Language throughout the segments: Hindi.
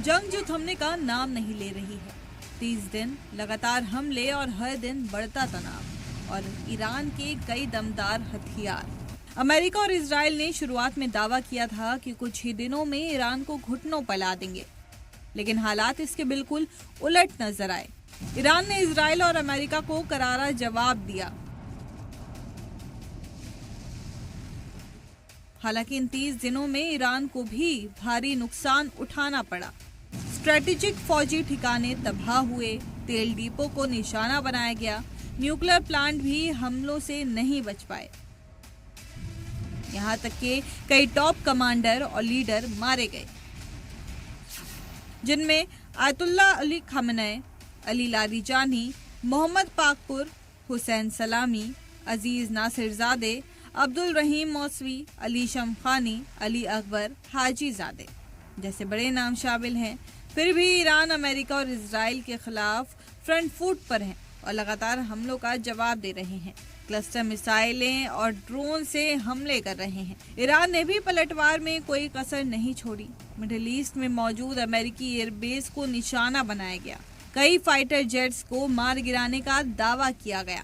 जंग जो थमने का नाम नहीं ले रही है। 30 दिन लगातार हमले और हर दिन बढ़ता तनाव और ईरान के कई दमदार हथियार। अमेरिका और इजराइल ने शुरुआत में दावा किया था कि कुछ ही दिनों में ईरान को घुटनों पर ला देंगे, लेकिन हालात इसके बिल्कुल उलट नजर आए। ईरान ने इजराइल और अमेरिका को करारा जवाब दिया। हालांकि इन 30 दिनों में ईरान को भी भारी नुकसान उठाना पड़ा। स्ट्रेटेजिक फौजी ठिकाने तबाह हुए, तेल डिपो को निशाना बनाया गया, न्यूक्लियर प्लांट भी हमलों से नहीं बच पाए। यहां तक कि कई टॉप कमांडर और लीडर मारे गए, जिनमें आयतुल्ला अली खamenei, Ali Larijani, Mohammad Pakpour, Hussein Salami, Aziz Nasirzadeh, Abdul Rahim Mousavi, Ali Shamkhani, Ali Akbar Hajizadeh जैसे बड़े नाम शामिल हैं। फिर भी ईरान अमेरिका और इजराइल के खिलाफ फ्रंट फुट पर है और लगातार हमलों का जवाब दे रहे हैं। क्लस्टर मिसाइलें और ड्रोन से हमले कर रहे हैं। ईरान ने भी पलटवार में कोई कसर नहीं छोड़ी। मिडिल ईस्ट में मौजूद अमेरिकी एयरबेस को निशाना बनाया गया। कई फाइटर जेट्स को मार गिराने का दावा किया गया।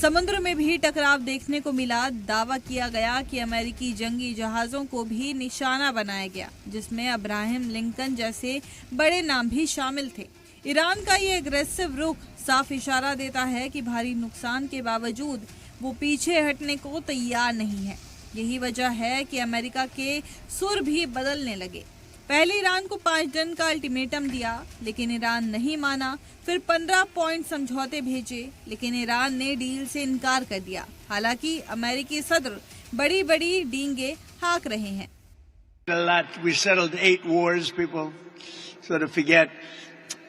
समुद्र में भी टकराव देखने को मिला। दावा किया गया कि अमेरिकी जंगी जहाजों को भी निशाना बनाया गया, जिसमें अब्राहम लिंकन जैसे बड़े नाम भी शामिल थे। ईरान का ये एग्रेसिव रुख साफ इशारा देता है कि भारी नुकसान के बावजूद वो पीछे हटने को तैयार नहीं है। यही वजह है कि अमेरिका के सुर भी बदलने लगे। पहले ईरान को 5 दिन का अल्टीमेटम दिया, लेकिन ईरान नहीं माना। फिर 15 पॉइंट समझौते भेजे, लेकिन ईरान ने डील से इनकार कर दिया। हालांकि अमेरिकी सदर बड़ी बड़ी डींगे हाँक रहे हैं। We settled 8 wars, people sort of forget,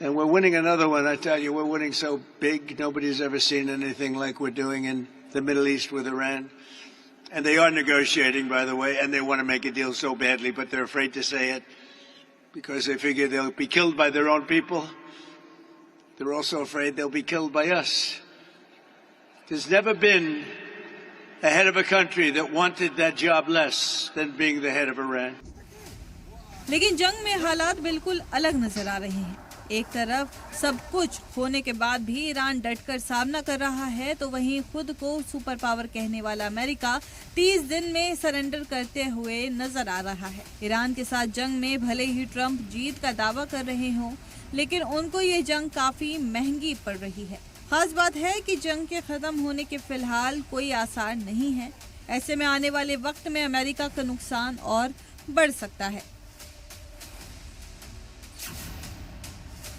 and we're winning another one. I tell you, we're winning so big, nobody's ever seen anything like we're doing in the Middle East with Iran. And they are negotiating, by the way, and they want to make a deal so badly, but they're afraid to say it because they figure they'll be killed by their own people. They're also afraid they'll be killed by us. There's never been a head of a country that wanted that job less than being the head of Iran. लेकिन जंग में हालात बिल्कुल अलग नजर आ रहे हैं। एक तरफ सब कुछ होने के बाद भी ईरान डटकर सामना कर रहा है, तो वहीं खुद को सुपर पावर कहने वाला अमेरिका 30 दिन में सरेंडर करते हुए नजर आ रहा है। ईरान के साथ जंग में भले ही ट्रंप जीत का दावा कर रहे हों, लेकिन उनको ये जंग काफी महंगी पड़ रही है। खास बात है कि जंग के खत्म होने के फिलहाल कोई आसार नहीं है। ऐसे में आने वाले वक्त में अमेरिका का नुकसान और बढ़ सकता है।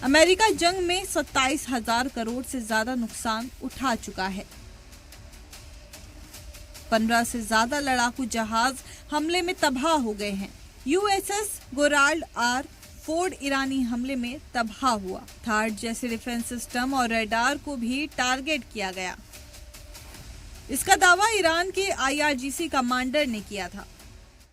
अमेरिका जंग में 27,000 करोड़ से ज्यादा नुकसान उठा चुका है। 15 से ज्यादा लड़ाकू जहाज हमले में तबाह हो गए हैं। यूएसएस गोराल्ड आर फोर्ड ईरानी हमले में तबाह हुआ। थार्ड जैसे डिफेंस सिस्टम और रडार को भी टारगेट किया गया। इसका दावा ईरान के IRGC कमांडर ने किया था।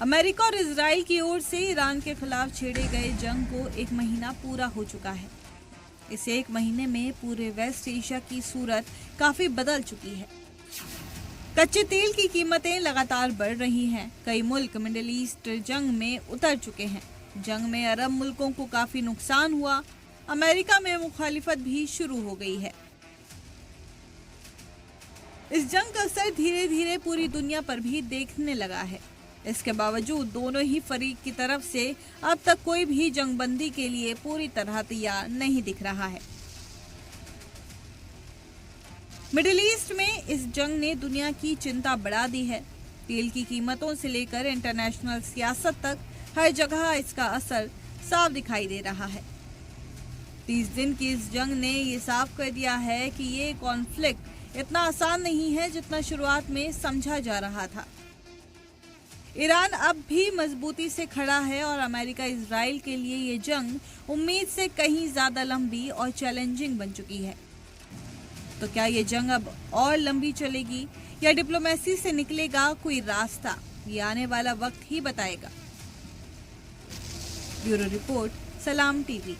अमेरिका और इजराइल की ओर से ईरान के खिलाफ छेड़े गए जंग को 1 महीना पूरा हो चुका है। इस 1 महीने में पूरे वेस्ट एशिया की सूरत काफी बदल चुकी है। कच्चे तेल की कीमतें लगातार बढ़ रही हैं। कई मुल्क मिडिल ईस्ट जंग में उतर चुके हैं। जंग में अरब मुल्कों को काफी नुकसान हुआ। अमेरिका में मुखालिफत भी शुरू हो गई है। इस जंग का असर धीरे धीरे पूरी दुनिया पर भी देखने लगा है। इसके बावजूद दोनों ही फरीक की तरफ से अब तक कोई भी जंगबंदी के लिए पूरी तरह तैयार नहीं दिख रहा है। मिडिल ईस्ट में इस जंग ने दुनिया की चिंता बढ़ा दी है। तेल की कीमतों से लेकर इंटरनेशनल सियासत तक हर जगह इसका असर साफ दिखाई दे रहा है। 30 दिन की इस जंग ने ये साफ कर दिया है कि ये कॉन्फ्लिक्ट इतना आसान नहीं है जितना शुरुआत में समझा जा रहा था। ईरान अब भी मजबूती से खड़ा है और अमेरिका इजराइल के लिए ये जंग उम्मीद से कहीं ज्यादा लंबी और चैलेंजिंग बन चुकी है। तो क्या ये जंग अब और लंबी चलेगी या डिप्लोमेसी से निकलेगा कोई रास्ता? ये आने वाला वक्त ही बताएगा। ब्यूरो रिपोर्ट, सलाम टीवी।